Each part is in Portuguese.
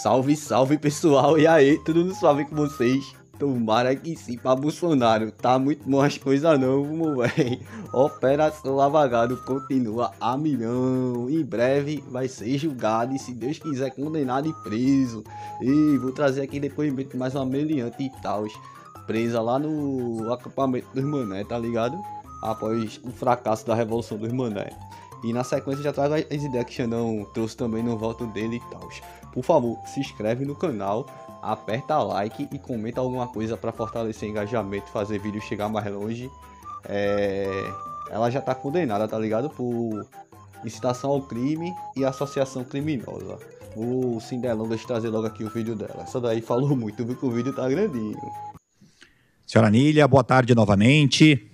Salve, salve pessoal, e aí, tudo no suave com vocês? Tomara que sim pra Bolsonaro, tá muito bom as coisas não, vamos véi. Operação Lava Jato continua a milhão, em breve vai ser julgado e se Deus quiser condenado e preso. E vou trazer aqui depoimento de mais uma meliante e tal, presa lá no acampamento dos Mané, tá ligado? Após o fracasso da Revolução dos Mané. E na sequência já trago as ideias que Xandão trouxe também no voto dele e tal. Por favor, se inscreve no canal, aperta like e comenta alguma coisa para fortalecer o engajamento e fazer vídeo chegar mais longe. Ela já tá condenada, tá ligado? Por incitação ao crime e associação criminosa. Vou sem delongas trazer logo aqui o vídeo dela. Essa daí falou muito, viu que o vídeo tá grandinho. Senhora Nília, boa tarde novamente.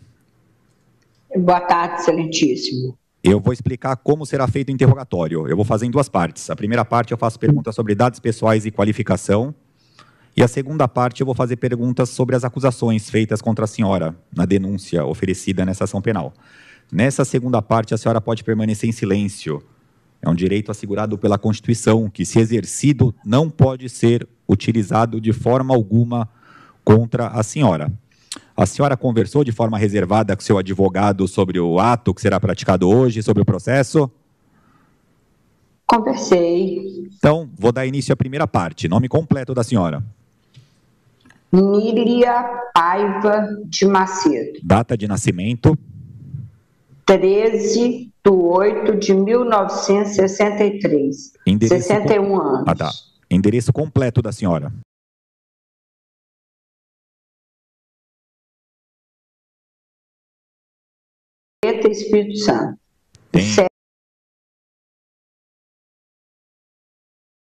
Boa tarde, excelentíssimo. Eu vou explicar como será feito o interrogatório. Eu vou fazer em duas partes. A primeira parte eu faço perguntas sobre dados pessoais e qualificação. E a segunda parte eu vou fazer perguntas sobre as acusações feitas contra a senhora na denúncia oferecida nessa ação penal. Nessa segunda parte, a senhora pode permanecer em silêncio. É um direito assegurado pela Constituição, que, se exercido, não pode ser utilizado de forma alguma contra a senhora. A senhora conversou de forma reservada com seu advogado sobre o ato que será praticado hoje, sobre o processo? Conversei. Então, vou dar início à primeira parte. Nome completo da senhora. Nília Paiva de Macedo. Data de nascimento. 13/8/1963. Endereço 61 anos. Ah, tá. Endereço completo da senhora. Espírito Santo. Tem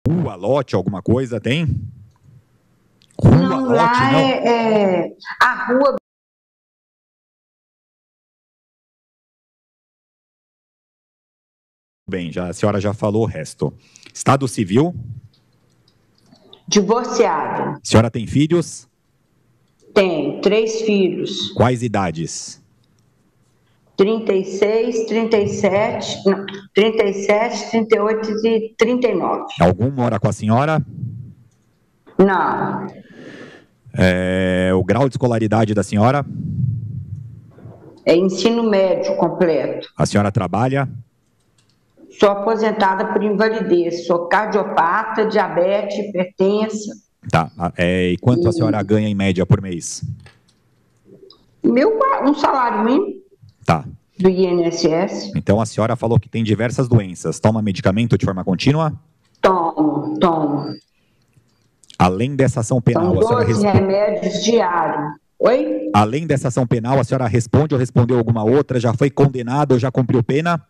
rua, lote, alguma coisa, tem? Rua, não, lote, lá não? A rua. Bem, a senhora já falou o resto. Estado civil? Divorciada. A senhora tem filhos? Tem 3 filhos. Quais idades? 36, 37, 38 e 39. Algum mora com a senhora? Não. O grau de escolaridade da senhora? É ensino médio completo. A senhora trabalha? Sou aposentada por invalidez. Sou cardiopata, diabetes, hipertensa. Tá. E quanto a senhora ganha em média por mês? Um salário mínimo. Tá. Do INSS. Então a senhora falou que tem diversas doenças. Toma medicamento de forma contínua? Tomo. Além dessa ação penal, São 12 remédios diários. Oi? Além dessa ação penal, a senhora responde ou respondeu alguma outra? Já foi condenada ou já cumpriu pena?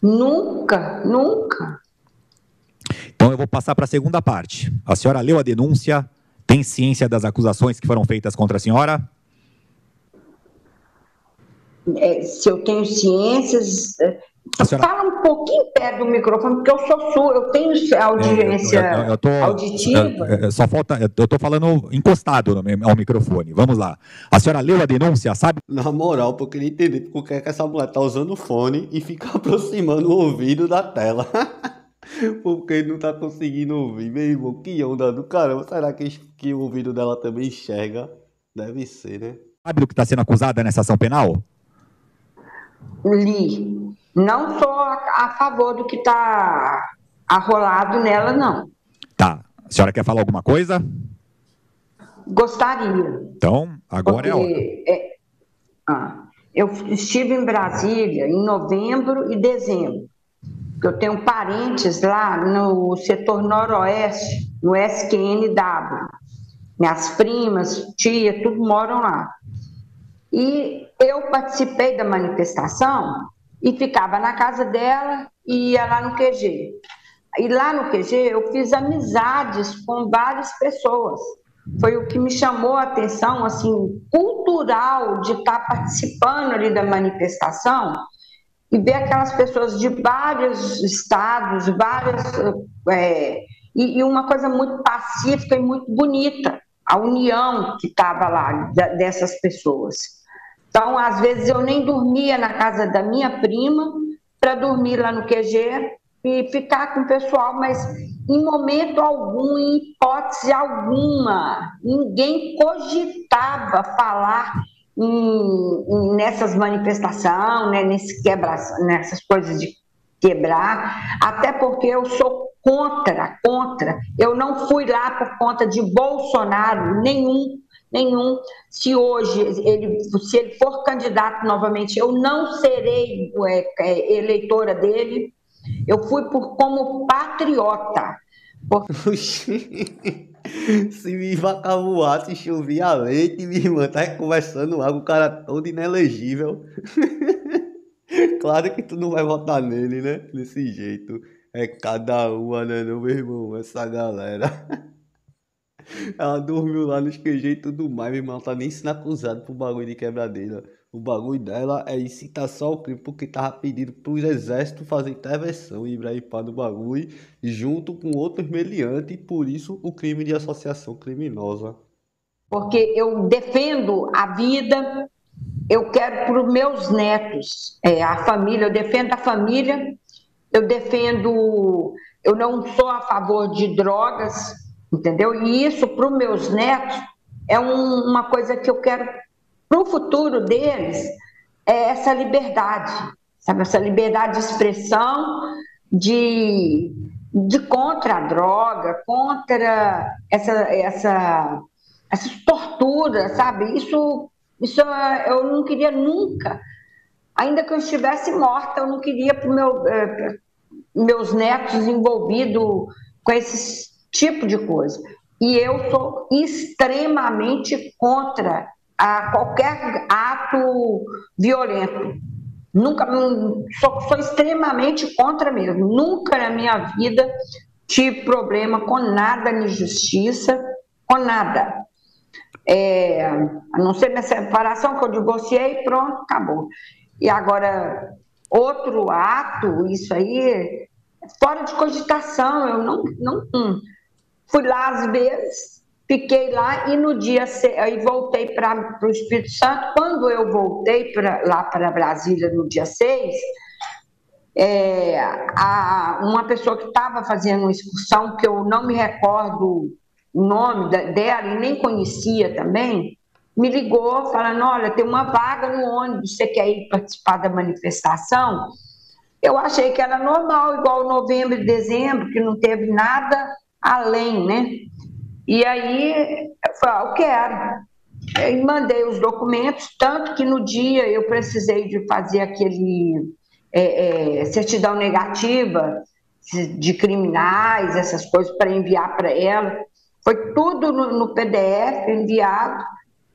Nunca. Então eu vou passar para a segunda parte. A senhora leu a denúncia? Tem ciência das acusações que foram feitas contra a senhora? Se eu tenho ciências... Fala um pouquinho perto do microfone, porque eu sou surda, eu tenho audiência auditiva. Só falta... Eu estou falando encostado ao microfone. Vamos lá. A senhora leu a denúncia, sabe? Na moral, eu queria entender porque é que essa mulher tá usando o fone e fica aproximando o ouvido da tela. Porque não tá conseguindo ouvir. Meu irmão, que onda do caramba. Será que o ouvido dela também enxerga? Deve ser, né? Sabe do que está sendo acusada nessa ação penal? Li. Não sou a favor do que está arrolado nela, não. Tá. A senhora quer falar alguma coisa? Gostaria. Então, agora é a hora. Eu estive em Brasília em novembro e dezembro. Eu tenho parentes lá no setor noroeste, no SQNW. Minhas primas, tia, tudo moram lá. E eu participei da manifestação e ficava na casa dela e ia lá no QG. E lá no QG eu fiz amizades com várias pessoas. Foi o que me chamou a atenção, assim, cultural, de estar participando ali da manifestação e ver aquelas pessoas de vários estados, e uma coisa muito pacífica e muito bonita, a união que estava lá dessas pessoas. Então, às vezes, eu nem dormia na casa da minha prima para dormir lá no QG e ficar com o pessoal, mas em momento algum, em hipótese alguma, ninguém cogitava falar nessas manifestações, né, nessas coisas de quebrar, até porque eu sou contra. Eu não fui lá por conta de Bolsonaro, nenhum. Se hoje, se ele for candidato novamente, eu não serei eleitora dele. Eu fui como patriota. Se me vacavuasse, chovia leite, minha irmã tá conversando água, o cara todo inelegível. Claro que tu não vai votar nele, né? Desse jeito. É cada uma, né, não, meu irmão? Essa galera. Ela dormiu lá nos QG e tudo mais, meu irmão. Ela tá nem sendo acusada por bagulho de quebradeira. O bagulho dela é incitação ao crime, porque tava pedindo pros exércitos fazer intervenção em Ibraipá no bagulho, junto com outros meliantes, e por isso o crime de associação criminosa. Porque eu defendo a vida, eu quero para os meus netos, a família, eu defendo a família, eu não sou a favor de drogas, entendeu? E isso para os meus netos é uma coisa que eu quero para o futuro deles, é essa liberdade, sabe? Essa liberdade de expressão, de contra a droga, contra essas torturas, sabe? Isso eu não queria nunca. Ainda que eu estivesse morta, eu não queria para meus netos envolvidos com esse tipo de coisa. E eu sou extremamente contra qualquer ato violento. Nunca, sou extremamente contra mesmo. Nunca na minha vida tive problema com nada de justiça, com nada. A não ser minha separação, que eu divorciei, pronto, acabou. E agora, outro ato, isso aí, fora de cogitação, eu não fui lá às vezes, fiquei lá e no dia, aí voltei para o Espírito Santo. Quando eu voltei lá para Brasília no dia 6, uma pessoa que estava fazendo uma excursão, que eu não me recordo o nome dela e nem conhecia também, me ligou falando, olha, tem uma vaga no ônibus, você quer ir participar da manifestação? Eu achei que era normal, igual novembro e dezembro, que não teve nada além, né? E aí, eu falei, eu quero. E mandei os documentos, tanto que no dia eu precisei de fazer aquele certidão negativa de criminais, essas coisas, para enviar para ela. Foi tudo no PDF enviado,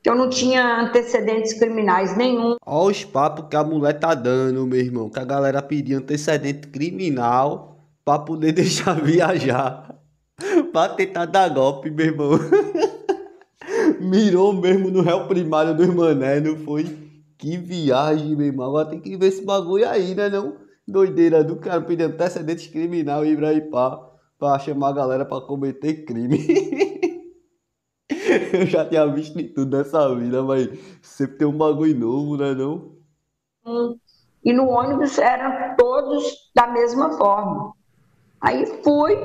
que eu não tinha antecedentes criminais nenhum. Olha os papos que a mulher tá dando, meu irmão, que a galera pedia antecedente criminal pra poder deixar viajar, pra tentar dar golpe, meu irmão. Mirou mesmo no réu primário dos mané, não foi? Que viagem, meu irmão. Agora tem que ver esse bagulho aí, né, não? Doideira do cara pedir antecedentes criminal e Ibraipá pra chamar a galera pra cometer crime. Eu já tinha visto de tudo nessa vida, mas sempre tem um bagulho novo, né, não? E no ônibus eram todos da mesma forma. Aí fui,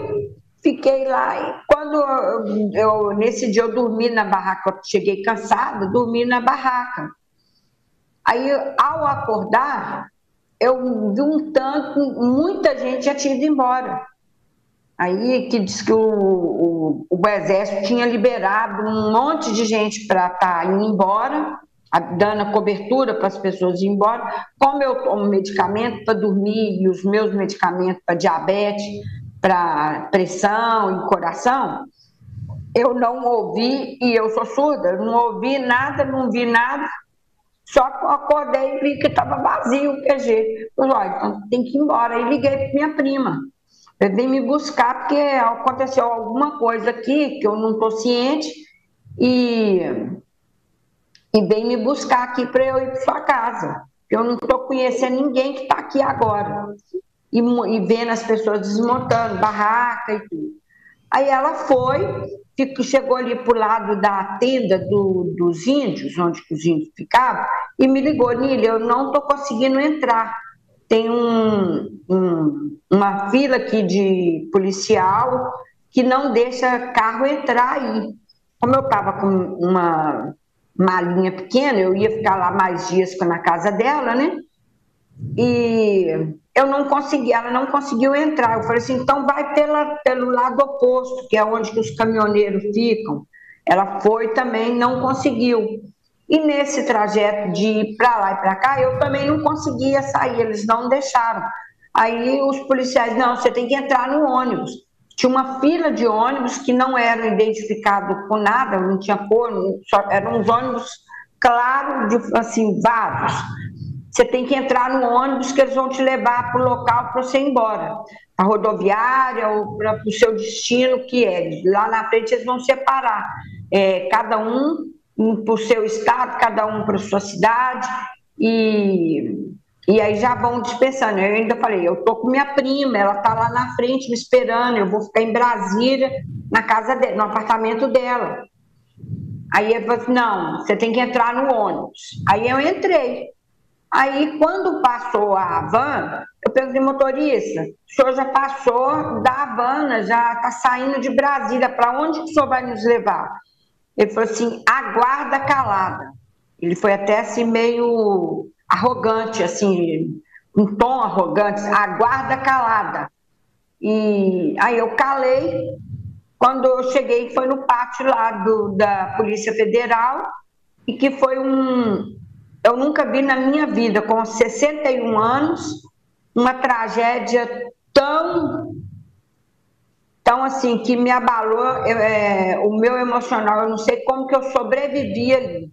fiquei lá, e quando nesse dia eu dormi na barraca, eu cheguei cansada, dormi na barraca. Aí, ao acordar, eu vi um tanto, muita gente já tinha ido embora. Aí que diz que o exército tinha liberado um monte de gente para estar indo embora, dando a cobertura para as pessoas ir embora. Como eu tomo medicamento para dormir e os meus medicamentos para diabetes, para pressão e coração, eu não ouvi, e eu sou surda, eu não ouvi nada, não vi nada, só que eu acordei e vi que estava vazio o QG. Eu falei, olha, então tem que ir embora. Aí liguei para minha prima. Eu vim me buscar porque aconteceu alguma coisa aqui que eu não estou ciente e vem me buscar aqui para eu ir para sua casa. Eu não estou conhecendo ninguém que está aqui agora. E vendo as pessoas desmontando barraca e tudo. Aí ela foi, chegou ali para o lado da tenda dos índios, onde os índios ficavam, e me ligou, Nília, eu não estou conseguindo entrar. tem uma fila aqui de policial que não deixa carro entrar aí. Como eu estava com uma malinha pequena, eu ia ficar lá mais dias na casa dela, né? E eu não consegui, ela não conseguiu entrar. Eu falei assim, então vai pelo lado oposto, que é onde que os caminhoneiros ficam. Ela foi também, não conseguiu. E nesse trajeto de ir para lá e para cá, eu também não conseguia sair, eles não deixaram. Aí os policiais, não, você tem que entrar no ônibus. Tinha uma fila de ônibus que não eram identificados com nada, não tinha cor, só eram uns ônibus claros, assim, vários. Você tem que entrar no ônibus que eles vão te levar para o local para você ir embora. A rodoviária ou para o seu destino, que é. Lá na frente eles vão separar. Cada um para o seu estado, cada um para a sua cidade. E aí já vão dispensando. Eu ainda falei, eu estou com minha prima, ela está lá na frente me esperando, eu vou ficar em Brasília, na casa dela, no apartamento dela. Aí ele falou assim, não, você tem que entrar no ônibus. Aí eu entrei. Aí, quando passou a van, eu perguntei, motorista, o senhor já passou da Havana, já está saindo de Brasília, para onde que o senhor vai nos levar? Ele falou assim, aguarda calada. Ele foi até assim meio arrogante, assim, um tom arrogante, aguarda calada. E aí eu calei, quando eu cheguei foi no pátio lá da Polícia Federal, e que foi eu nunca vi na minha vida, com 61 anos, uma tragédia tão assim, que me abalou o meu emocional. Eu não sei como que eu sobrevivi ali.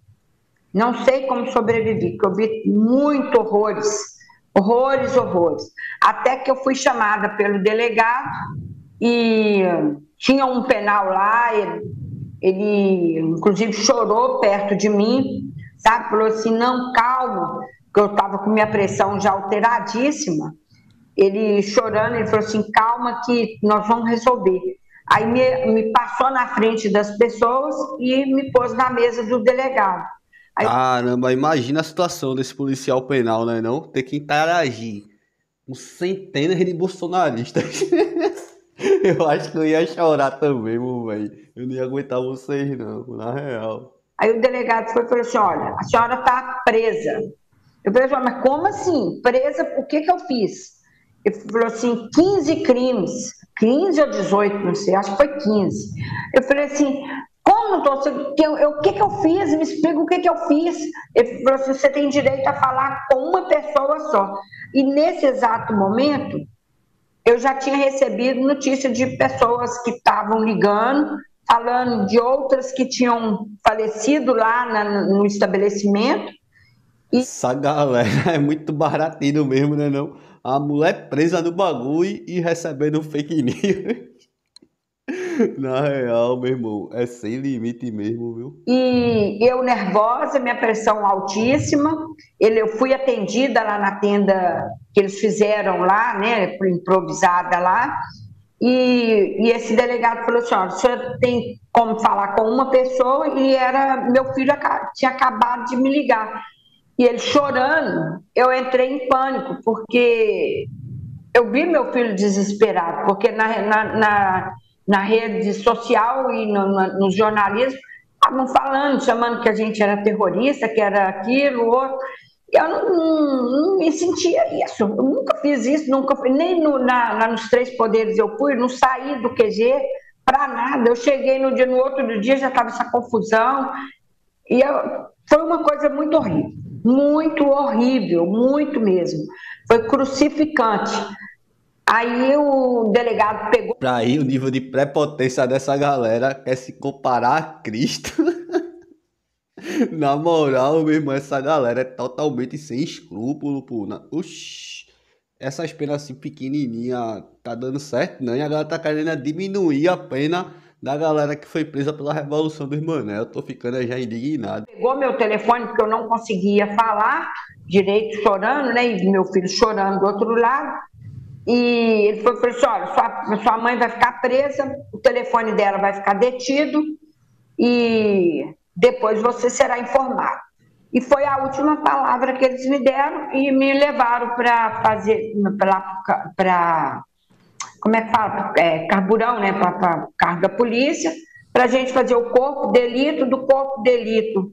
Não sei como sobrevivi, porque eu vi muito horrores. Até que eu fui chamada pelo delegado e tinha um penal lá, ele inclusive chorou perto de mim, sabe? Falou assim, não, calma, porque eu estava com minha pressão já alteradíssima. Ele chorando, ele falou assim, calma que nós vamos resolver. Aí me passou na frente das pessoas e me pôs na mesa do delegado. Aí, caramba, imagina a situação desse policial penal, né, não? Ter que interagir com centenas de bolsonaristas. Eu acho que eu ia chorar também, velho. Eu não ia aguentar vocês, não, na real. Aí o delegado foi e falou assim, olha, a senhora está presa. Eu falei, mas como assim? Presa, o que eu fiz? Ele falou assim, 15 crimes, 15 ou 18, não sei, acho que foi 15. Eu falei assim, como, doutor, o que eu fiz? Me explica o que eu fiz. Ele falou assim, você tem direito a falar com uma pessoa só. E nesse exato momento, eu já tinha recebido notícia de pessoas que estavam ligando, falando de outras que tinham falecido lá no estabelecimento. Essa galera é muito baratinho mesmo, né, não? A mulher presa no bagulho e recebendo fake news. Na real, meu irmão, é sem limite mesmo, viu? E eu nervosa, minha pressão altíssima. Eu fui atendida lá na tenda que eles fizeram lá, né, improvisada lá. E esse delegado falou assim, olha, o senhor tem como falar com uma pessoa? E meu filho tinha acabado de me ligar. E ele chorando, eu entrei em pânico, porque eu vi meu filho desesperado, porque na rede social e no jornalismo estavam falando, chamando que a gente era terrorista, que era aquilo, outro. Eu não me sentia isso, eu nunca fiz isso, nunca fui, nem nos Três Poderes eu fui, não saí do QG para nada. Eu cheguei no outro dia já estava essa confusão, e foi uma coisa muito horrível, muito mesmo. Foi crucificante. Aí o delegado pegou... Pra aí o nível de prepotência dessa galera quer se comparar a Cristo. Na moral, meu irmão, essa galera é totalmente sem escrúpulo, pô. Oxi, essas penas assim pequenininhas tá dando certo, não? E a galera tá querendo diminuir a pena da galera que foi presa pela Revolução dos Mané. Eu tô ficando já indignado. Pegou meu telefone porque eu não conseguia falar direito, chorando, né? E meu filho chorando do outro lado. E ele falou assim, olha, sua mãe vai ficar presa, o telefone dela vai ficar detido e depois você será informado. E foi a última palavra que eles me deram e me levaram para fazer, para como é que fala? Carburão, né? Para carro da polícia, para a gente fazer o corpo de delito, do corpo de delito.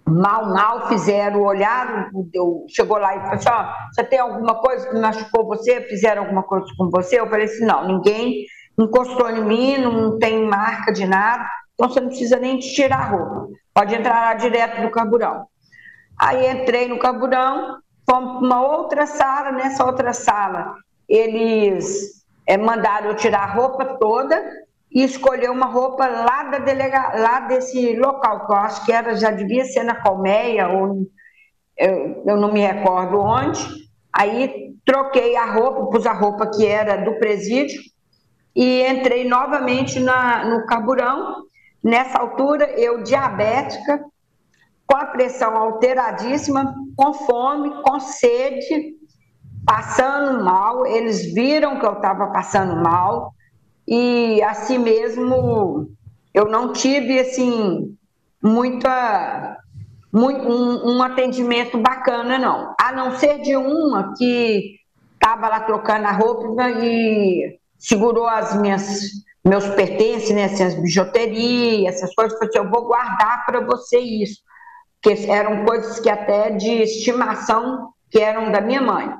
Mal fizeram, olharam, chegou lá e falou assim, ó, você tem alguma coisa que machucou você? Fizeram alguma coisa com você? Eu falei assim, não, ninguém encostou em mim, não tem marca de nada, então você não precisa nem de tirar a roupa, pode entrar lá direto no carburão. Aí entrei no carburão, fomos para uma outra sala, nessa outra sala eles mandaram eu tirar a roupa toda e escolher uma roupa lá lá desse local, que eu acho que já devia ser na Colmeia, ou eu não me recordo onde. Aí troquei a roupa, pus a roupa que era do presídio e entrei novamente no carburão. Nessa altura, eu diabética, com a pressão alteradíssima, com fome, com sede, passando mal. Eles viram que eu estava passando mal e, assim mesmo, eu não tive, assim, um atendimento bacana, não. A não ser de uma que estava lá trocando a roupa e segurou meus pertences, né, assim, as bijuterias, essas coisas, falou assim, eu vou guardar para você isso, que eram coisas que até de estimação que eram da minha mãe,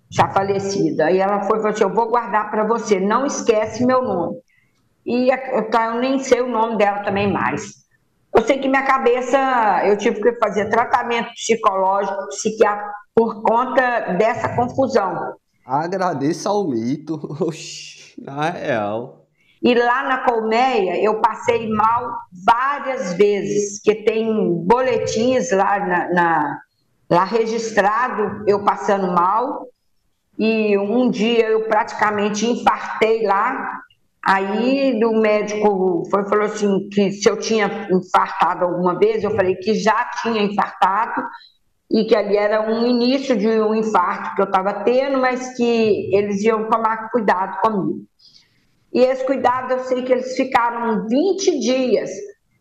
já falecida. E ela falou assim, eu vou guardar para você, não esquece meu nome. E eu nem sei o nome dela também mais. Eu sei que minha cabeça, eu tive que fazer tratamento psicológico, psiquiátrico, por conta dessa confusão. Agradeça ao mito, oxi, na real. E lá na Colmeia, eu passei mal várias vezes, que tem boletins lá, lá registrado, eu passando mal. E um dia eu praticamente infartei lá. Aí o médico falou assim, que se eu tinha infartado alguma vez, eu falei que já tinha infartado e que ali era um início de um infarto que eu estava tendo, mas que eles iam tomar cuidado comigo. E esse cuidado, eu sei que eles ficaram 20 dias,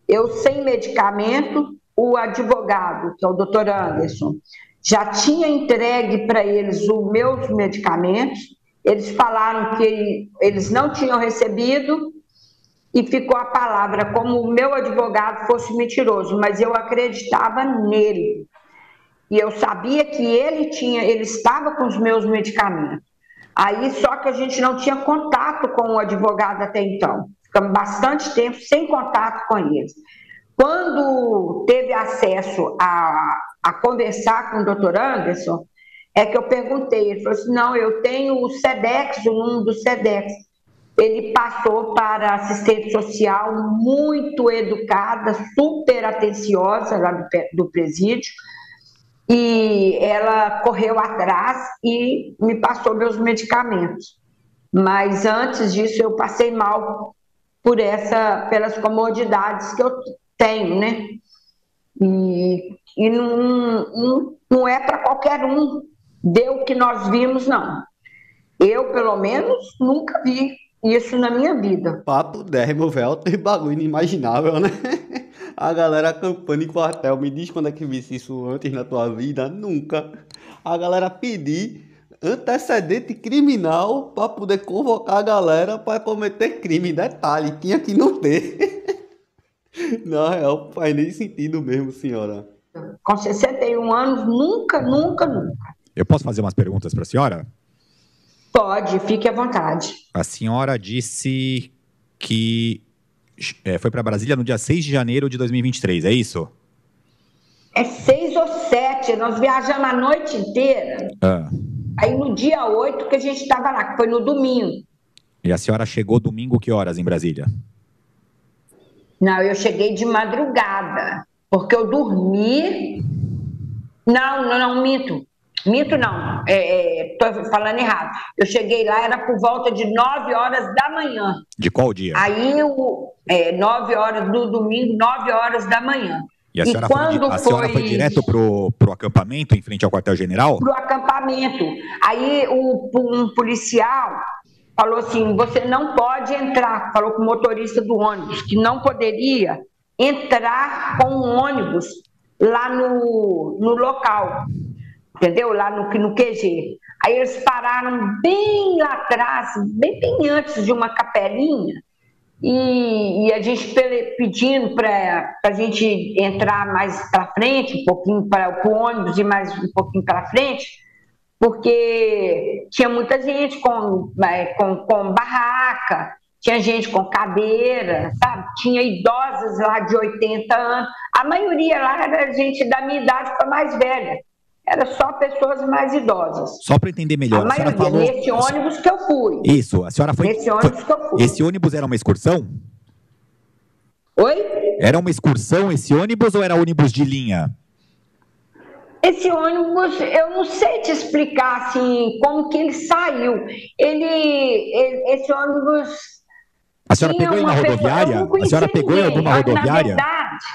eu sem medicamento. O advogado, que é o doutor Anderson, já tinha entregue para eles os meus medicamentos. Eles falaram que eles não tinham recebido e ficou a palavra como o meu advogado fosse mentiroso, mas eu acreditava nele. E eu sabia que ele estava com os meus medicamentos. Aí só que a gente não tinha contato com o advogado até então. Ficamos bastante tempo sem contato com eles. Quando teve acesso a conversar com o doutor Anderson, é que eu perguntei, ele falou assim, não, eu tenho o SEDEX, o número do SEDEX. Ele passou para assistente social, muito educada, super atenciosa lá do presídio, e ela correu atrás e me passou meus medicamentos. Mas antes disso eu passei mal pelas comodidades que eu tenho, né? E não é para qualquer um ver o que nós vimos, não. Eu, pelo menos, nunca vi isso na minha vida. Papo 10, meu velho, tem bagulho inimaginável, né? A galera acampando em quartel, me diz quando é que visse isso antes na tua vida? Nunca. A galera pedir antecedente criminal para poder convocar a galera para cometer crime. Detalhe, tinha que não ter. Na real, faz nem sentido mesmo, senhora. Com 61 anos, nunca. Eu posso fazer umas perguntas para a senhora? Pode, fique à vontade. A senhora disse que foi para Brasília no dia 6 de janeiro de 2023, é isso? É 6 ou 7, nós viajamos a noite inteira. Aí no dia 8 que a gente estava lá, que foi no domingo. E a senhora chegou domingo que horas em Brasília? Não, eu cheguei de madrugada, porque eu dormi... Não, minto. Minto não, estou falando errado. Eu cheguei lá, era por volta de 9 horas da manhã. De qual dia? Aí, 9 horas do domingo, 9 horas da manhã. E a senhora foi direto pro acampamento, em frente ao quartel-general? Pro acampamento. Aí, um policial falou assim, você não pode entrar, falou com o motorista do ônibus, que não poderia entrar com o ônibus lá no local, entendeu? Lá no QG. Aí eles pararam bem lá atrás, bem antes de uma capelinha, e a gente pedindo para a gente entrar mais para frente, um pouquinho para o ônibus ir mais um pouquinho para frente, porque tinha muita gente com barraca, tinha gente com cadeira, sabe? Tinha idosas lá de 80 anos. A maioria lá era gente da minha idade para mais velha. Era só pessoas mais idosas. Só para entender melhor, a maioria, falou... nesse ônibus que eu fui. Isso, a senhora foi... Nesse ônibus que eu fui. Esse ônibus era uma excursão? Oi? Era uma excursão esse ônibus ou era ônibus de linha? Esse ônibus, eu não sei te explicar assim, como que ele saiu. Esse ônibus... A senhora pegou em uma rodoviária? A senhora pegou em alguma rodoviária? Na verdade...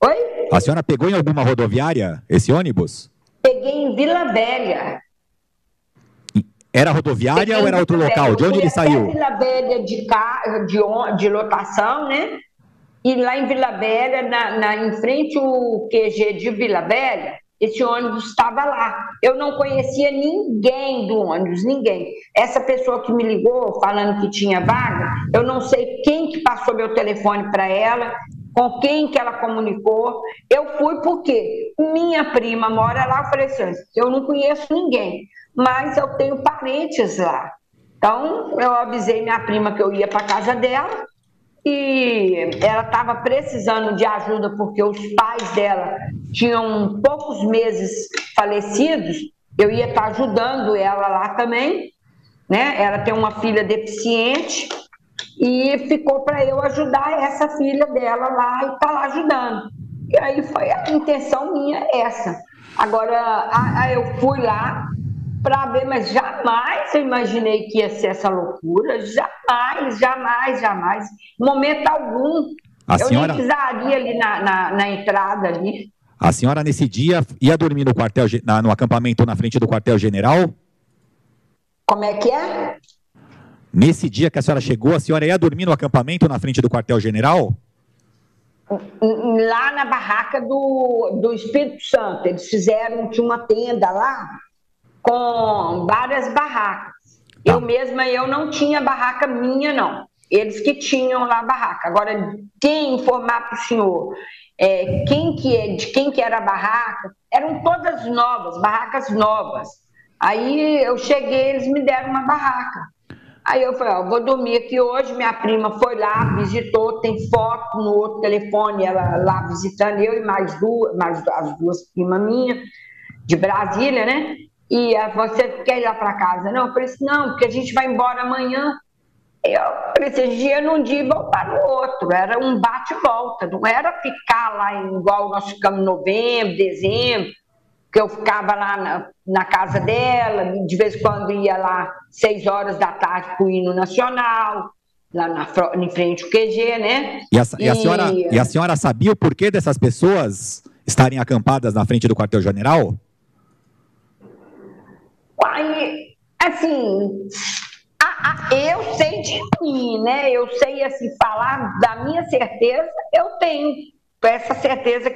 Oi? A senhora pegou em alguma rodoviária esse ônibus? Peguei em Vila Velha. Era rodoviária ou era outro local? De onde ele saiu? Vila Velha de lotação, né? E lá em Vila Velha, em frente ao QG de Vila Velha, esse ônibus estava lá. Eu não conhecia ninguém do ônibus, ninguém. Essa pessoa que me ligou falando que tinha vaga, eu não sei quem que passou meu telefone para ela, com quem que ela comunicou. Eu fui porque minha prima mora lá. Eu falei assim, eu não conheço ninguém, mas eu tenho parentes lá. Então, eu avisei minha prima que eu ia para a casa dela e ela estava precisando de ajuda porque os pais dela tinham poucos meses falecidos. Eu ia estar ajudando ela lá também, né? Ela tem uma filha deficiente e ficou para eu ajudar essa filha dela lá e tá lá ajudando. E aí foi a intenção minha essa. Agora, eu fui lá para ver, mas jamais eu imaginei que ia ser essa loucura. Jamais. Em momento algum. Nem pisaria ali na entrada ali. A senhora, nesse dia, ia dormir no quartel, no acampamento na frente do quartel-general? Como é que é? Nesse dia que a senhora ia dormir no acampamento na frente do quartel-general? Lá na barraca do Espírito Santo. Eles tinha uma tenda lá com várias barracas. Tá. Eu não tinha barraca minha, não. Eles que tinham lá a barraca. Agora, quem informar para o senhor de quem que era a barraca, eram todas novas, barracas novas. Aí eu cheguei, eles me deram uma barraca. Aí eu falei, vou dormir aqui hoje. Minha prima foi lá, visitou, tem foto no outro telefone, ela lá visitando eu e mais as duas primas minhas, de Brasília, né? E você quer ir lá para casa? Não, eu falei assim, não, porque a gente vai embora amanhã. Eu falei assim, dia num dia e voltar no outro. Era um bate e volta, não era ficar lá igual nós ficamos em novembro, dezembro, que eu ficava lá na casa dela, de vez em quando ia lá 6 horas da tarde para o hino nacional, lá em frente ao QG, né? E a senhora sabia o porquê dessas pessoas estarem acampadas na frente do quartel-general? Assim, eu sei de mim, né? Eu sei, assim, falar da minha certeza, eu tenho essa certeza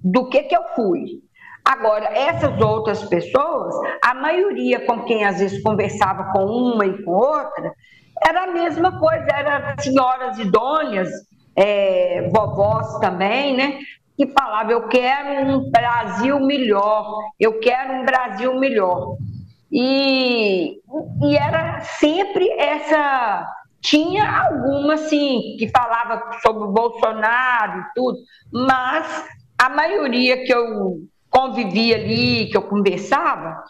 do que eu fui. Agora, essas outras pessoas, a maioria com quem às vezes conversava com uma e com outra, era a mesma coisa, eram senhoras idôneas, vovós também, né? Que falavam, eu quero um Brasil melhor, eu quero um Brasil melhor. E era sempre essa... Tinha alguma, assim, que falava sobre o Bolsonaro e tudo, mas a maioria que eu convivia ali, que eu conversava,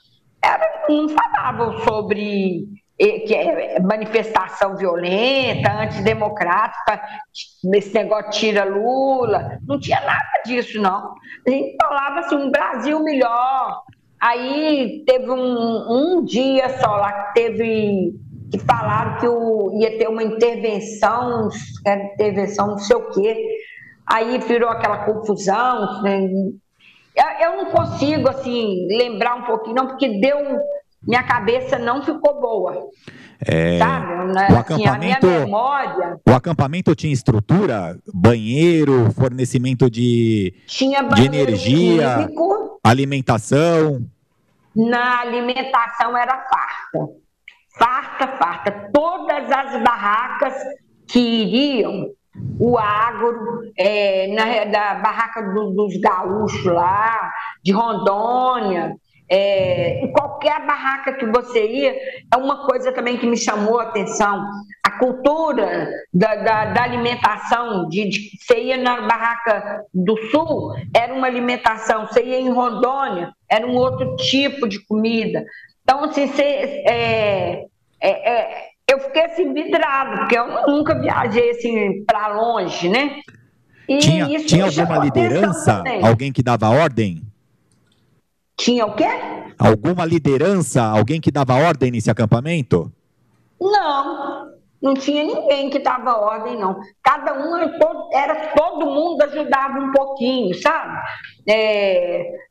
não falavam sobre manifestação violenta, antidemocrática, esse negócio tira Lula, não tinha nada disso, não. A gente falava assim, um Brasil melhor. Aí teve um dia só lá que falaram que ia ter uma intervenção não sei o quê. Aí virou aquela confusão, né? Eu não consigo, assim, lembrar um pouquinho, não, porque minha cabeça não ficou boa. Sabe? O Assim, a minha acampamento, memória o acampamento tinha estrutura, banheiro, fornecimento tinha de banheiro energia, químico, alimentação. na alimentação era farta. Farta, farta. Todas as barracas que iriam, o agro, da barraca dos gaúchos lá, de Rondônia, qualquer barraca que você ia, é uma coisa também que me chamou a atenção, a cultura da alimentação, você ia na barraca do sul, era uma alimentação, você ia em Rondônia, era um outro tipo de comida. Então, assim, eu fiquei assim vidrada, porque eu nunca viajei assim para longe, né? E isso Tinha me alguma chamou a atenção liderança? também. Alguém que dava ordem? Tinha o quê? Alguma liderança? Alguém que dava ordem nesse acampamento? Não, não tinha ninguém que dava ordem, não. Cada um, todo mundo ajudava um pouquinho, sabe?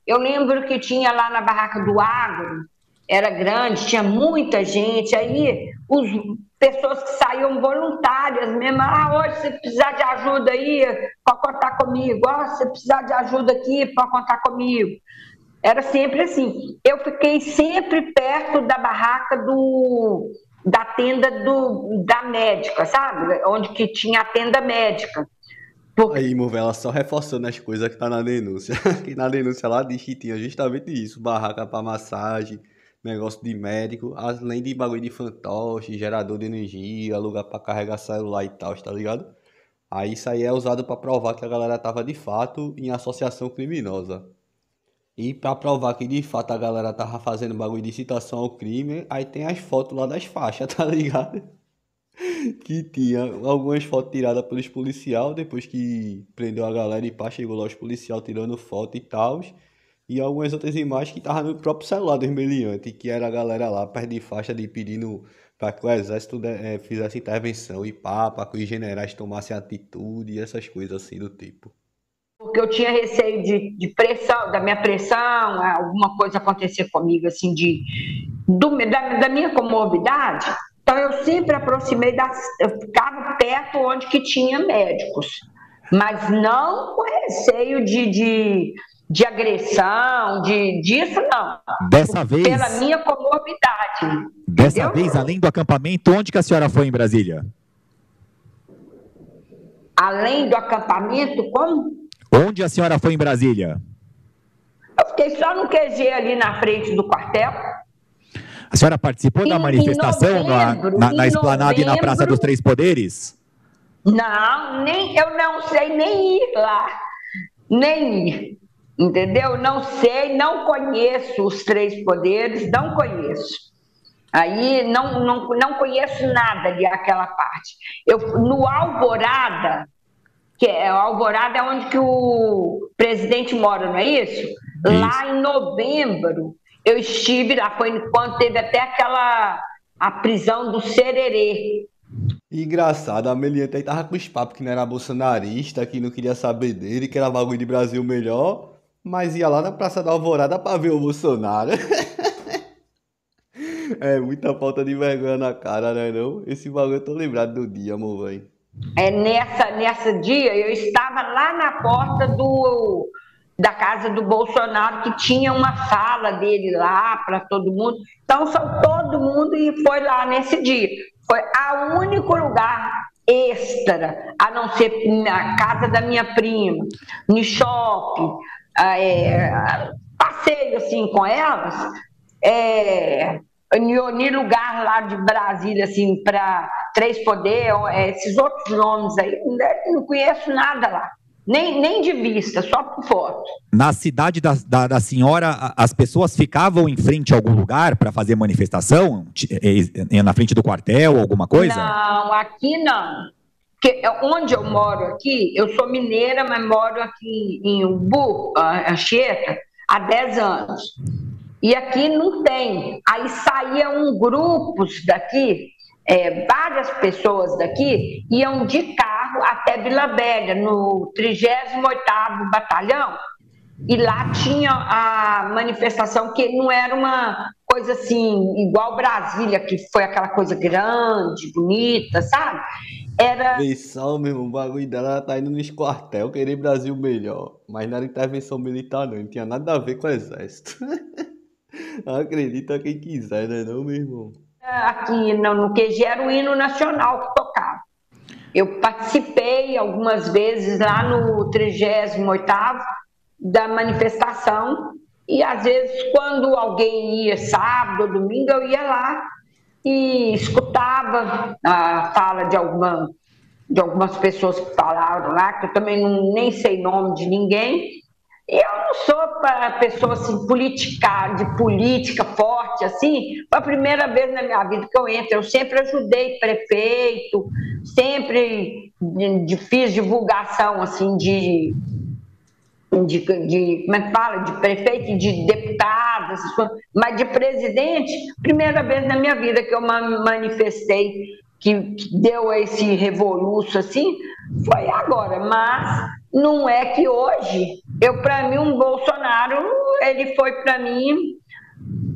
Eu lembro que tinha lá na barraca do agro, era grande, tinha muita gente, aí pessoas que saíam voluntárias mesmo, hoje se precisar de ajuda aí, pode contar comigo, se precisar de ajuda aqui, pode contar comigo. Era sempre assim. Eu fiquei sempre perto da barraca da tenda da médica, sabe? Onde que tinha a tenda médica. Aí, Movela, só reforçando as coisas que tá na denúncia. Que na denúncia lá diz que tinha justamente isso: barraca pra massagem, negócio de médico, além de bagulho de fantoche, gerador de energia, lugar pra carregar celular e tal, tá ligado? Aí isso aí é usado pra provar que a galera tava de fato em associação criminosa. E pra provar que de fato a galera tava fazendo bagulho de citação ao crime, aí tem as fotos lá das faixas, tá ligado? Que tinha algumas fotos tiradas pelos policial, depois que prendeu a galera e pá, chegou lá os policial tirando foto e tal. E algumas outras imagens que estavam no próprio celular dos meliantes, que era a galera lá perto de faixa de pedindo para que o exército fizesse intervenção e pá, para que os generais tomassem atitude e essas coisas assim do tipo. Porque eu tinha receio de pressão, da minha pressão, alguma coisa acontecer comigo, assim, da minha comorbidade. Então, eu sempre aproximei, eu ficava perto onde que tinha médicos, mas não com receio de agressão, disso não. Dessa vez, pela minha comorbidade. Dessa entendeu? vez, além do acampamento, onde que a senhora foi em Brasília? Além do acampamento, como? Onde a senhora foi em Brasília? Eu fiquei só no QG ali na frente do quartel. A senhora participou da manifestação na esplanada e na Praça dos Três Poderes? Não, eu não sei nem ir lá. Nem ir. Entendeu? Não sei, não conheço os Três Poderes, não conheço. Aí não conheço nada de aquela parte. No Alvorada, o Alvorada é onde que o presidente mora, não é isso? Lá em novembro, eu estive lá, foi quando teve até a prisão do Sererê. Engraçado, a Meliante aí tava com os papos que não era bolsonarista, que não queria saber dele, que era bagulho de Brasil melhor, mas ia lá na Praça da Alvorada pra ver o Bolsonaro. É muita falta de vergonha na cara, né não? Esse bagulho eu tô lembrado do dia, amor, velho. Nessa dia, eu estava lá na porta da casa do Bolsonaro, que tinha uma sala dele lá para todo mundo. Então, todo mundo e foi lá nesse dia. Foi o único lugar extra, a não ser a casa da minha prima, no shopping, passeio assim com elas, em lugar lá de Brasília, assim, para Três Poderes, esses outros nomes aí, não conheço nada lá. Nem de vista, só por foto. Na cidade da senhora, as pessoas ficavam em frente a algum lugar para fazer manifestação? Na frente do quartel, alguma coisa? Não, aqui não. Porque onde eu moro aqui, eu sou mineira, mas moro aqui em Umbu, Anchieta, há 10 anos. E aqui não tem. Aí saíam grupos daqui, várias pessoas daqui iam de carro até Vila Velha, no 38º Batalhão, e lá tinha a manifestação, que não era uma coisa assim, igual Brasília, que foi aquela coisa grande, bonita, sabe? Era. Intervenção, meu irmão, o bagulho dela ela tá indo nos quartel, querer Brasil melhor. Mas não era intervenção militar, não tinha nada a ver com o exército. Acredita quem quiser, né, não, meu irmão? Aqui no QG era o hino nacional que tocava. Eu participei algumas vezes lá no 38º da manifestação e às vezes quando alguém ia sábado ou domingo eu ia lá e escutava a fala de algumas pessoas que falaram lá, que eu também nem sei nome de ninguém. Eu não sou pessoa assim, de política forte, assim. Foi a primeira vez na minha vida que eu entro. Eu sempre ajudei prefeito, sempre fiz divulgação assim, como é que fala? De prefeito, de deputado, mas de presidente, primeira vez na minha vida que eu manifestei, que deu esse revoluço assim, foi agora, mas não é que hoje, para mim, um Bolsonaro, ele foi para mim,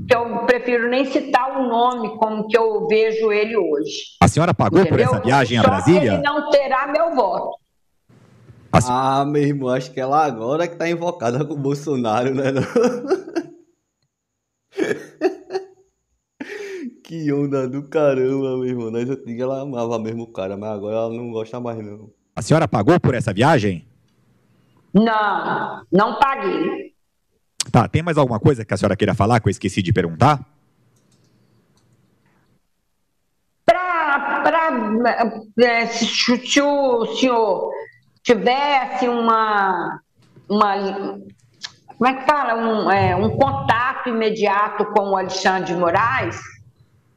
que eu prefiro nem citar o nome como que eu vejo ele hoje. A senhora pagou por essa viagem a Brasília? Só que ele não terá meu voto. Ah, meu irmão, acho que ela agora que tá invocada com o Bolsonaro, né? Não? Que onda do caramba, meu irmão. Nas antigas ela amava mesmo o cara, mas agora ela não gosta mais, não. A senhora pagou por essa viagem? Não, não paguei. Tá, tem mais alguma coisa que a senhora queira falar que eu esqueci de perguntar? Se o senhor tivesse como é que fala? Um contato imediato com o Alexandre de Moraes,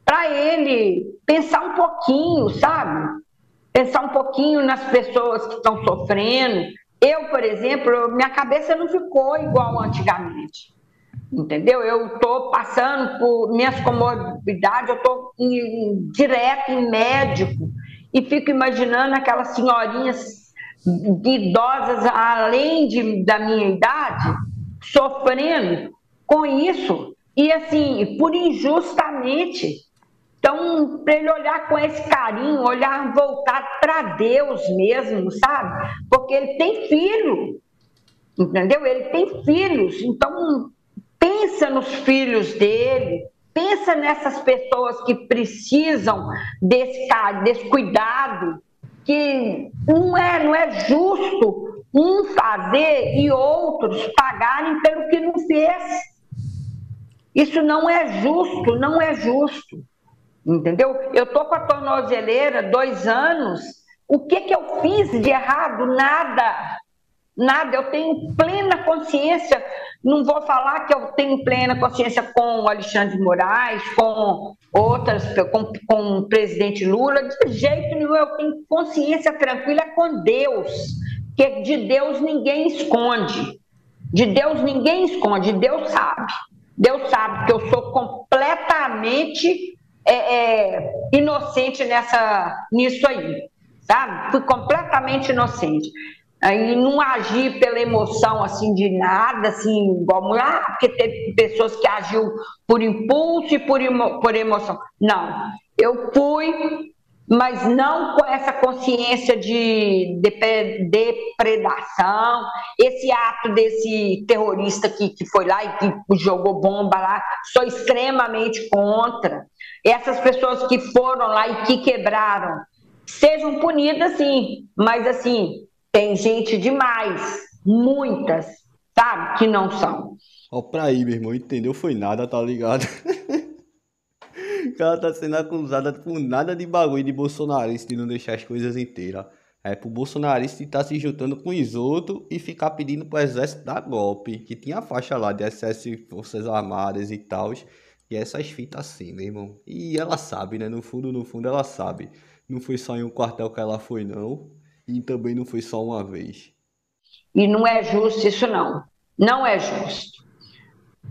para ele pensar um pouquinho, sabe? Pensar um pouquinho nas pessoas que estão sofrendo. Eu, por exemplo, minha cabeça não ficou igual antigamente. Entendeu? Eu estou passando por minhas comorbidades, eu estou direto em médico e fico imaginando aquelas senhorinhas idosas além da minha idade sofrendo com isso e assim, por injustamente. Então, para ele olhar com esse carinho, olhar voltado para Deus mesmo, sabe? Porque ele tem filho, entendeu? Ele tem filhos, então pensa nos filhos dele, pensa nessas pessoas que precisam desse cuidado, que não é justo um fazer e outros pagarem pelo que não fez. Isso não é justo, não é justo. Entendeu? Eu estou com a tornozeleira 2 anos, o que eu fiz de errado? Nada. Nada, eu tenho plena consciência, não vou falar que eu tenho plena consciência com o Alexandre de Moraes, com outras, com o presidente Lula, de jeito nenhum, eu tenho consciência tranquila com Deus, que de Deus ninguém esconde, de Deus ninguém esconde, Deus sabe que eu sou completamente inocente nisso aí, sabe? Fui completamente inocente. Aí não agir pela emoção, assim, de nada, assim, igual porque teve pessoas que agiu por impulso e por emoção. Não, eu fui, mas não com essa consciência de depredação, esse ato desse terrorista que foi lá e que jogou bomba lá, sou extremamente contra. Essas pessoas que foram lá e que quebraram, sejam punidas, sim, mas assim, tem gente demais, muitas, sabe, que não são. Ó, pra aí, meu irmão, entendeu? Foi nada, tá ligado? O cara tá sendo acusado por nada de bagulho de bolsonarista de não deixar as coisas inteiras. É pro bolsonarista estar se juntando com os outros e ficar pedindo pro exército dar golpe. Que tinha a faixa lá de excesso de forças armadas e tal. E essas fitas assim, meu irmão. E ela sabe, né? No fundo, ela sabe. Não foi só em um quartel que ela foi, não. E também não foi só uma vez. E não é justo isso, não. Não é justo.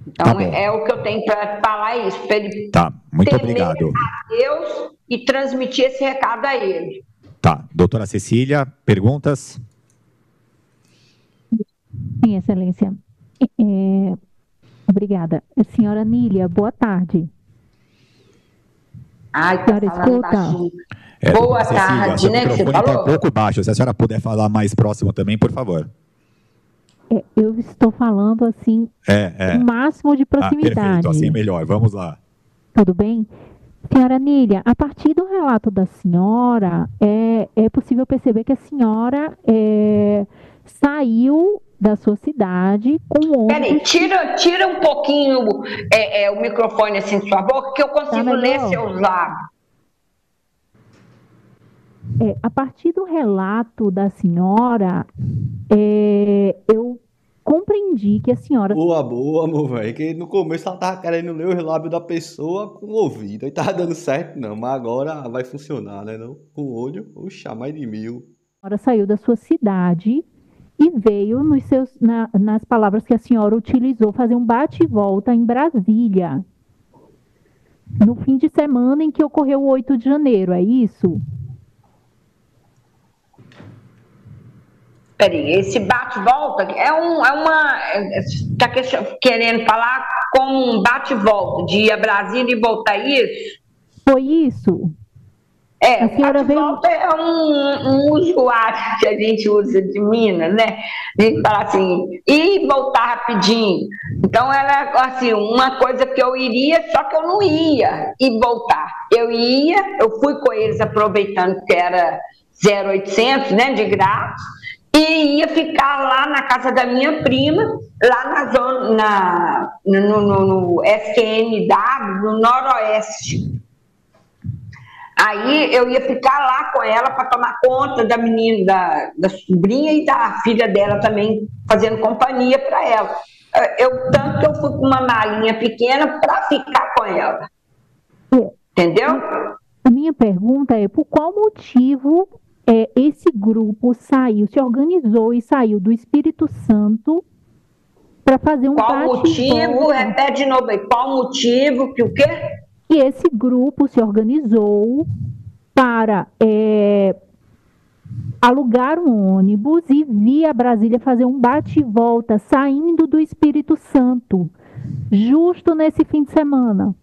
Então, Tá é o que eu tenho para falar isso, para ele tá, muito temer obrigado. a Deus e transmitir esse recado a ele. Tá, doutora Cecília, perguntas? Sim, excelência. Obrigada. Senhora Nília, boa tarde. Ai, tá Senhora falando escuta? baixinho. Dona Boa Cecília, tarde, seu né, que você microfone está um falou? pouco baixo. Se a senhora puder falar mais próximo também, por favor. Eu estou falando assim, com o máximo de Perfeito, assim é proximidade. melhor. Vamos lá. Tudo bem? Senhora Nília, a partir do relato da senhora, é possível perceber que a senhora saiu da sua cidade com o Peraí, ônibus. tira um pouquinho o microfone assim de sua boca, que eu Tá consigo ler melhor? seus lábios. A partir do relato da senhora, eu compreendi que a senhora Boa, amor, velho. Que no começo ela tava querendo ler os lábios da pessoa com o ouvido. Aí tava dando certo, não. Mas agora vai funcionar, né? Não? Com o olho, oxa, mais de 1000. saiu da sua cidade e veio nas palavras que a senhora utilizou, fazer um bate e volta em Brasília, no fim de semana em que ocorreu o 8 de janeiro, é isso? Peraí, esse bate-volta está querendo falar como um bate-volta, de ir a Brasília e voltar, isso? Foi isso? É, A senhora veio. bate-volta é um usuário que a gente usa de Minas, né? A gente fala assim, ir e voltar rapidinho. Então, era assim, uma coisa que eu iria, só que eu não ia e voltar. Eu fui com eles aproveitando que era 0800, né, de grátis, e ia ficar lá na casa da minha prima, lá na zona, no SQNW, no Noroeste. Aí eu ia ficar lá com ela para tomar conta da menina, da sobrinha e da filha dela também, fazendo companhia para ela. Tanto que eu fui com uma malinha pequena para ficar com ela. Entendeu? A minha pergunta é por qual motivo esse grupo se organizou e saiu do Espírito Santo para fazer um Qual motivo? Repete de novo aí. Qual motivo? Que o quê? Que esse grupo se organizou para alugar um ônibus e vir a Brasília fazer um bate e volta, saindo do Espírito Santo, justo nesse fim de semana.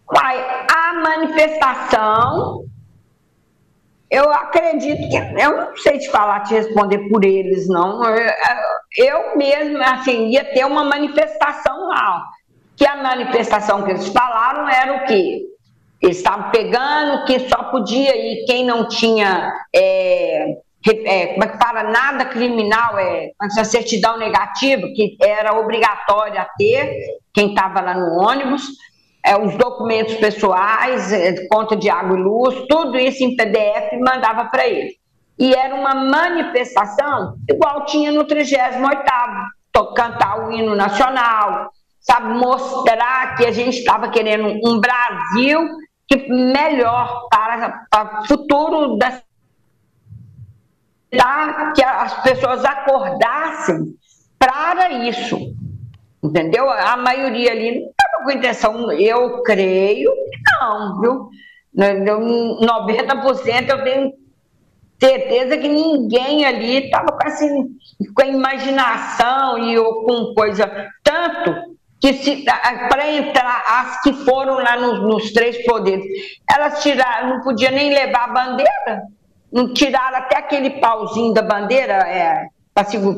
A manifestação, eu acredito que, eu não sei te responder por eles, não. Eu mesmo, assim, ia ter uma manifestação lá, que a manifestação que eles falaram era o quê? Eles estavam pegando que só podia ir quem não tinha, como é que fala, nada criminal, a certidão negativa, que era obrigatória a ter, quem estava lá no ônibus, os documentos pessoais, conta de água e luz, tudo isso em PDF mandava para eles. E era uma manifestação igual tinha no 38º, cantar o hino nacional, sabe, mostrar que a gente estava querendo um Brasil melhor para o futuro que as pessoas acordassem para isso, entendeu? A maioria ali não estava com intenção, eu creio que não, viu? 90% eu tenho certeza que ninguém ali estava com a imaginação e com coisa, tanto que para entrar, as que foram lá nos 3 poderes, elas tiraram, não podia nem levar a bandeira, não tiraram até aquele pauzinho da bandeira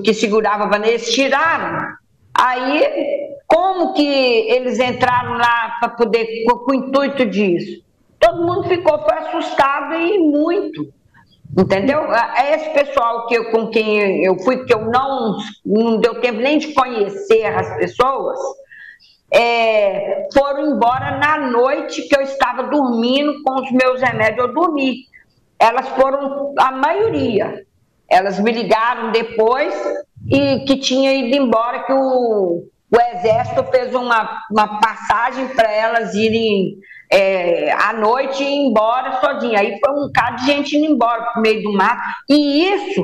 que segurava a bandeira, eles tiraram. Aí, como que eles entraram lá para poder, com o intuito disso? Todo mundo foi assustado e muito. Entendeu? Esse pessoal com quem eu fui, que eu não deu tempo nem de conhecer as pessoas, foram embora na noite que eu estava dormindo com os meus remédios, eu dormi. Elas foram, a maioria, elas me ligaram depois e que tinha ido embora, que o Exército fez uma passagem para elas irem à noite e ir embora sozinha. Aí foi um bocado de gente indo embora pro meio do mato. E isso,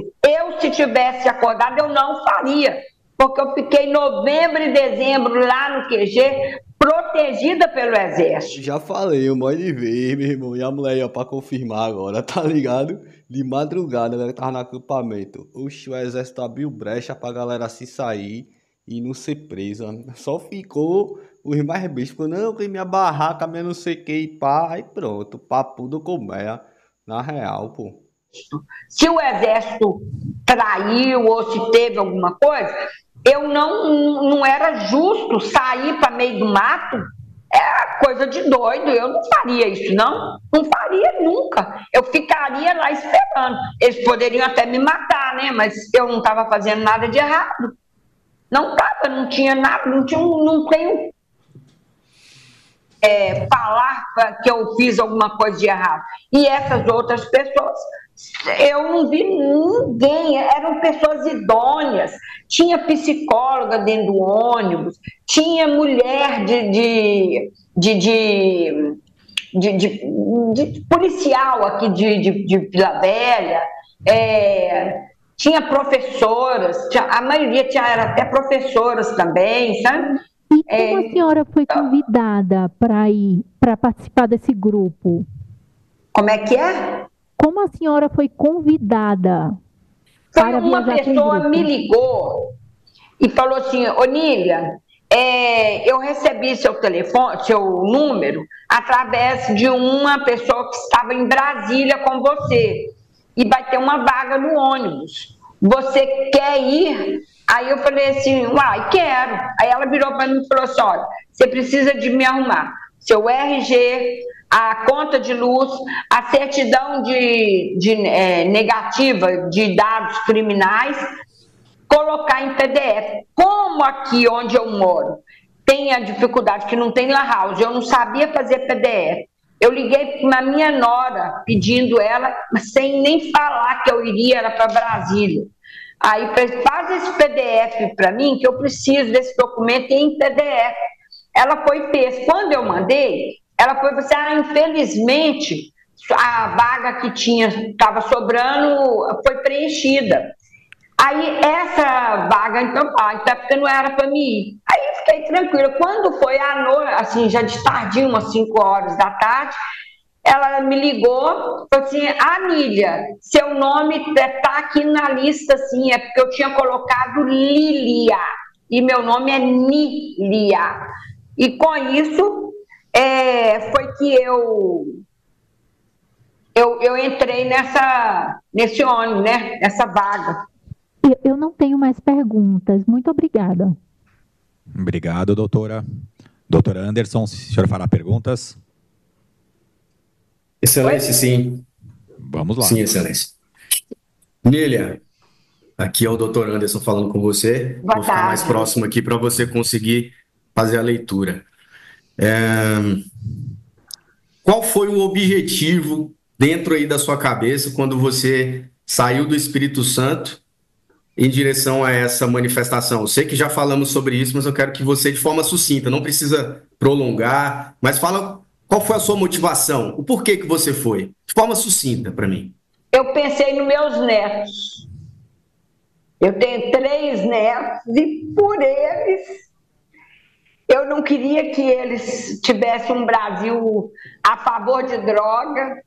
se tivesse acordado, eu não faria. Porque eu fiquei novembro e dezembro lá no QG, protegida pelo Exército. Já falei, eu moro de ver, meu irmão. E a mulher aí, ó, pra confirmar agora, tá ligado? De madrugada, a galera tava no acampamento. Oxe, o exército abriu brecha pra galera se sair. e não ser presa. Só ficou os mais bestos. Não, que minha barraca, minha não sei o que, e pá. Aí pronto, papo do colmeia. Na real, pô. Se o exército traiu ou se teve alguma coisa, eu não era justo sair para meio do mato. É coisa de doido, eu não faria isso, não. Não faria nunca. Eu ficaria lá esperando. Eles poderiam até me matar, né? Mas eu não estava fazendo nada de errado. Não estava, não tinha nada, não tenho falar que eu fiz alguma coisa de errado. E essas outras pessoas, eu não vi ninguém, eram pessoas idôneas, tinha psicóloga dentro do ônibus, tinha mulher de policial aqui de Vila Velha, tinha professoras, a maioria era até professoras também, sabe? E como a senhora foi convidada para participar desse grupo? Como é que é? Como a senhora foi convidada para viajar com o grupo? Uma pessoa me ligou e falou assim, Onília, eu recebi seu telefone, seu número, através de uma pessoa que estava em Brasília com você. E vai ter uma vaga no ônibus. Você quer ir? Aí eu falei assim, uai, quero. Aí ela virou para mim e falou assim, olha, você precisa de me arrumar seu RG, a conta de luz, a certidão negativa de dados criminais, colocar em PDF. Como aqui onde eu moro tem a dificuldade que não tem lan house, eu não sabia fazer PDF. Eu liguei para minha nora, pedindo ela, sem nem falar que eu iria, era para Brasília. Aí, faz esse PDF para mim, que eu preciso desse documento em PDF. Ela foi e fez. Quando eu mandei, ela foi e assim, infelizmente, a vaga que estava sobrando foi preenchida. Aí, essa vaga, então porque não era para mim ir. Aí, eu fiquei tranquila. Quando foi à noite, assim, já de tardinho, umas 5 horas da tarde, ela me ligou, falou assim, Nília, seu nome está aqui na lista, sim, é porque eu tinha colocado Lília, e meu nome é Nília. E com isso, foi que eu entrei nesse ônibus, né, nessa vaga. Eu não tenho mais perguntas. Muito obrigada. Obrigado, doutora. Doutora Anderson, se a senhora fará perguntas? Excelência, sim. Vamos lá. Sim, excelência. Nília, aqui é o doutor Anderson falando com você. Boa Vou ficar tarde. mais próximo aqui para você conseguir fazer a leitura. Qual foi o objetivo dentro aí da sua cabeça quando você saiu do Espírito Santo em direção a essa manifestação? Eu sei que já falamos sobre isso, mas eu quero que você, de forma sucinta, não precisa prolongar, mas fala qual foi a sua motivação, o porquê que você foi, de forma sucinta para mim. Eu pensei nos meus netos. Eu tenho 3 netos e por eles eu não queria que eles tivessem um Brasil a favor de droga.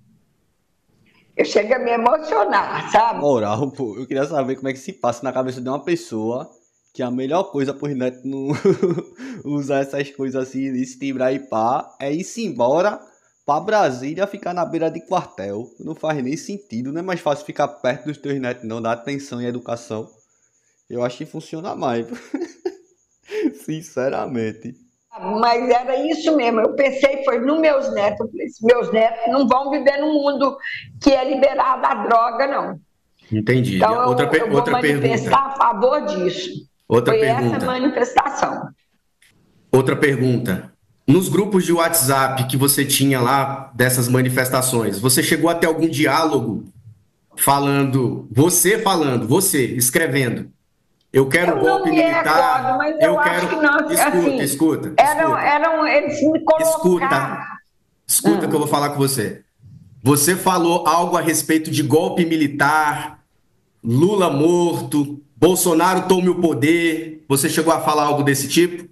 Eu chego a me emocionar, sabe? Moral, pô, eu queria saber como é que se passa na cabeça de uma pessoa que a melhor coisa pros netos não usar essas coisas assim, esse timbre aí pá, é ir-se embora pra Brasília ficar na beira de quartel. Não faz nem sentido, não é mais fácil ficar perto dos teus netos não, dar atenção e educação. Eu acho que funciona mais. Sinceramente. Mas era isso mesmo, eu pensei, foi nos meus netos, eu falei, meus netos não vão viver num mundo que é liberado da droga, não. Entendi. Então eu vou outra manifestar pergunta. a favor disso. Outra foi pergunta. essa manifestação. Outra pergunta. Nos grupos de WhatsApp que você tinha lá dessas manifestações, você chegou a ter algum diálogo você escrevendo? Eu quero golpe militar. Mas eu acho que não. Escuta. Eles me colocaram. Escuta que eu vou falar com você. Você falou algo a respeito de golpe militar, Lula morto, Bolsonaro tome o poder. Você chegou a falar algo desse tipo?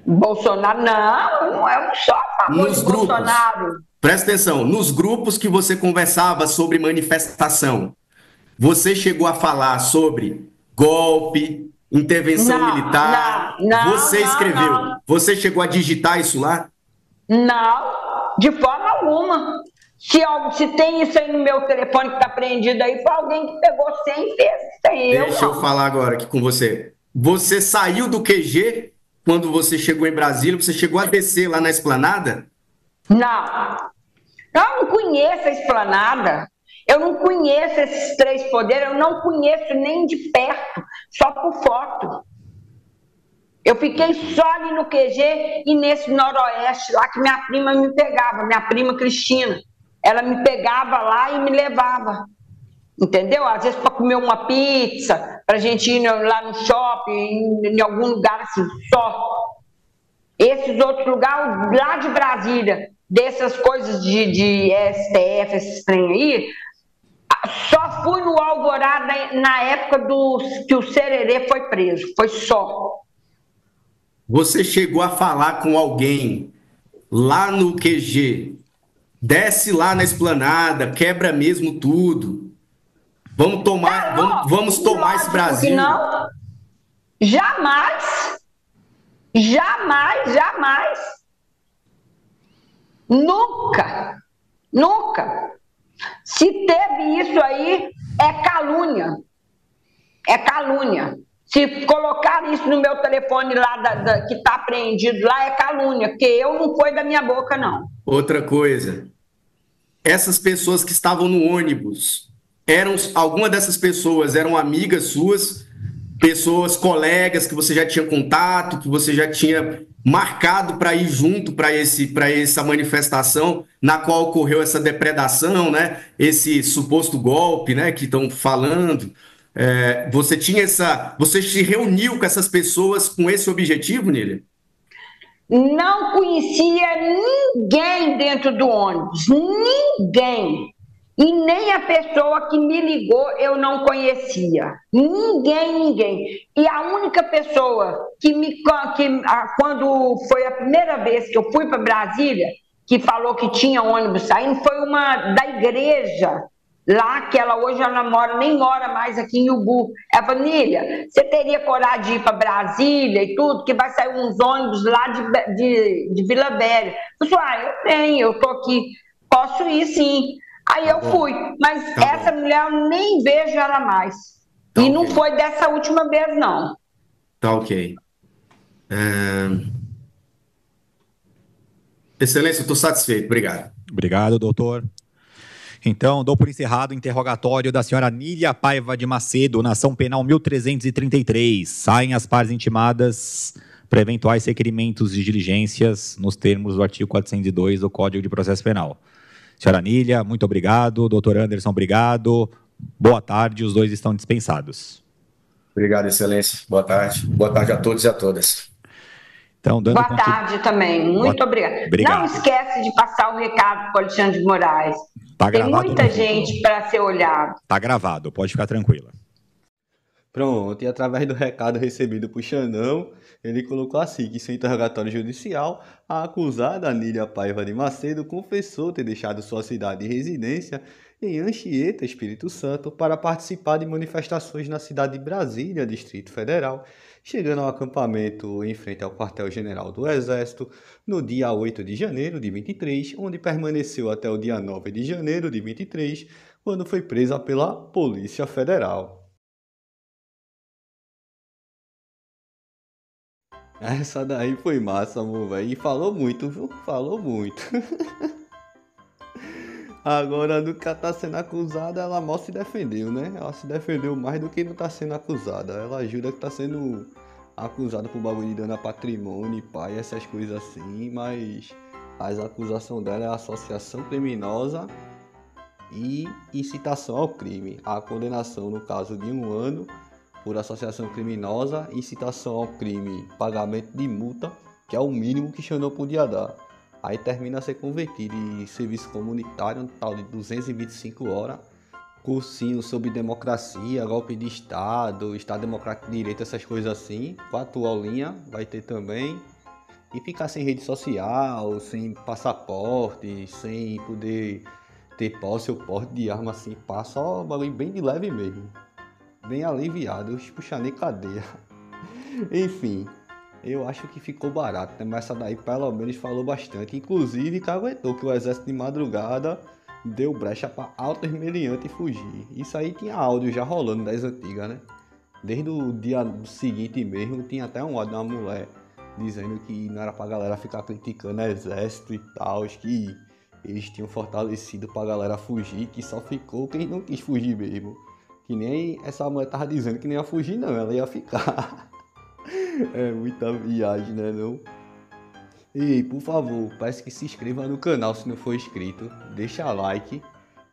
Bolsonaro, não é só a favor de Bolsonaro. Presta atenção, nos grupos que você conversava sobre manifestação, você chegou a falar sobre golpe, intervenção Não, militar. não, Você escreveu. não. Você chegou a digitar isso lá? Não, de forma alguma. Se tem isso aí no meu telefone que está apreendido aí, foi alguém que pegou sem e fez. Sem eu, Deixa eu não. falar agora aqui com você. Você saiu do QG quando você chegou em Brasília? Você chegou a descer lá na Esplanada? Não. Eu não conheço a Esplanada. Eu não conheço esses três poderes. Eu não conheço nem de perto, só por foto. Eu fiquei só ali no QG e nesse noroeste lá que minha prima me pegava, minha prima Cristina. Ela me pegava lá e me levava. Entendeu? Às vezes para comer uma pizza, para a gente ir lá no shopping, em algum lugar assim, só. Esses outros lugares, lá de Brasília, dessas coisas de STF, esses trem aí, só fui no Alvorada na época que o Sererê foi preso. Foi só. Você chegou a falar com alguém lá no QG? Desce lá na Esplanada, quebra mesmo tudo. Vamos tomar, vamos tomar esse Brasil. Não, jamais, jamais, jamais. Nunca, nunca. Se teve isso aí, é calúnia. É calúnia. Se colocar isso no meu telefone lá, que está apreendido lá, é calúnia, porque eu não foi da minha boca, não. Outra coisa, essas pessoas que estavam no ônibus, alguma dessas pessoas eram amigas suas, pessoas, colegas que você já tinha contato, que você já tinha marcado para ir junto para essa manifestação na qual ocorreu essa depredação, né? Esse suposto golpe, né? Que estão falando. Você se reuniu com essas pessoas com esse objetivo, Nília? Não conhecia ninguém dentro do ônibus, ninguém. E nem a pessoa que me ligou eu não conhecia. Ninguém. E a única pessoa quando foi a primeira vez que eu fui para Brasília, que falou que tinha ônibus saindo, foi uma da igreja lá, que hoje ela nem mora mais aqui em Ubu. Ela falou: Nília, você teria coragem de ir para Brasília e tudo, que vai sair uns ônibus lá de Vila Velha. Eu falei: eu tenho, eu tô aqui, posso ir sim. Aí eu fui, mas essa mulher eu nem vejo ela mais. E não foi dessa última vez, não. Tá ok. Excelência, eu estou satisfeito. Obrigado. Obrigado, doutor. Então, dou por encerrado o interrogatório da senhora Nília Paiva de Macedo, na ação penal 1333. Saem as partes intimadas para eventuais requerimentos de diligências nos termos do artigo 402 do Código de Processo Penal. Senhora Nília, muito obrigado. Doutor Anderson, obrigado. Boa tarde, os dois estão dispensados. Obrigado, Excelência. Boa tarde. Boa tarde a todos e a todas. Então, Boa tarde também. Muito obrigada. Não esquece de passar o recado para o Alexandre de Moraes. Tá Tem gravado, muita gente para ser olhado. Tá gravado, pode ficar tranquila. Pronto, e através do recado recebido por Xandão, ele colocou assim, que sem interrogatório judicial, a acusada Nília Paiva de Macedo confessou ter deixado sua cidade de residência em Anchieta, Espírito Santo, para participar de manifestações na cidade de Brasília, Distrito Federal, chegando ao acampamento em frente ao quartel-general do Exército no dia 8 de janeiro de 23, onde permaneceu até o dia 9 de janeiro de 23, quando foi presa pela Polícia Federal. Essa daí foi massa, amor, velho. E falou muito, viu? Falou muito. Agora, no que ela tá sendo acusada, ela mal se defendeu, né? Ela se defendeu mais do que não tá sendo acusada. Ela jura que tá sendo acusada por bagulho de dano a patrimônio, pai, essas coisas assim, mas as acusações dela é associação criminosa e incitação ao crime. A condenação, no caso de 1 ano, por associação criminosa, incitação ao crime, pagamento de multa, que é o mínimo que Xandão podia dar. Aí termina a ser convertido em serviço comunitário, um tal de 225 horas, cursinho sobre democracia, golpe de Estado, Estado Democrático de Direito, essas coisas assim. 4 aulinhas vai ter também. E ficar sem rede social, sem passaporte, sem poder ter posse ou porte de arma assim, passa só bagulho bem de leve mesmo. Bem aliviado, puxar nem cadeia. Enfim, eu acho que ficou barato, né? Mas essa daí pelo menos falou bastante. Inclusive que aguentou que o exército de madrugada deu brecha pra alto esmeriante fugir. Isso aí tinha áudio já rolando das antigas, né? Desde o dia seguinte mesmo, tinha até um áudio de uma mulher dizendo que não era pra galera ficar criticando o exército e tal, que eles tinham fortalecido pra galera fugir, que só ficou quem não quis fugir mesmo. Que nem essa mulher tava dizendo que nem ia fugir não, ela ia ficar. É muita viagem, né não? E por favor, peço que se inscreva no canal se não for inscrito, deixa like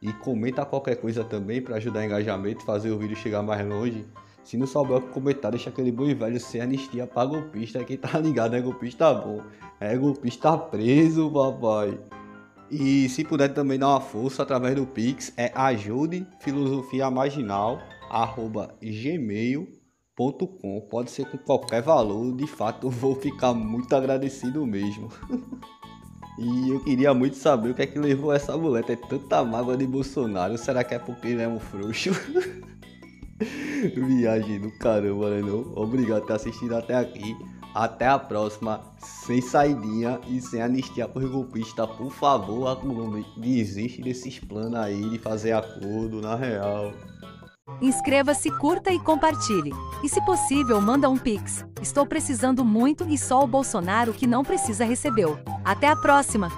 e comenta qualquer coisa também para ajudar o engajamento e fazer o vídeo chegar mais longe. Se não souber o que comentar, deixa aquele bom e velho sem anistia pra golpista. Quem tá ligado é golpista bom, é golpista preso, papai. E se puder também dar uma força através do Pix, é ajudefilosofiamaginal@gmail.com. Pode ser com qualquer valor, de fato eu vou ficar muito agradecido mesmo. E eu queria muito saber o que é que levou essa mulher a ter tanta mágoa de Bolsonaro. Será que é porque ele é um frouxo? Viagem do caramba, né não? Obrigado por ter assistido até aqui. Até a próxima, sem saidinha e sem anistia por golpista, por favor, desiste desses planos aí de fazer acordo, na real. Inscreva-se, curta e compartilhe. E se possível, manda um Pix. Estou precisando muito e só o Bolsonaro que não precisa recebeu. Até a próxima!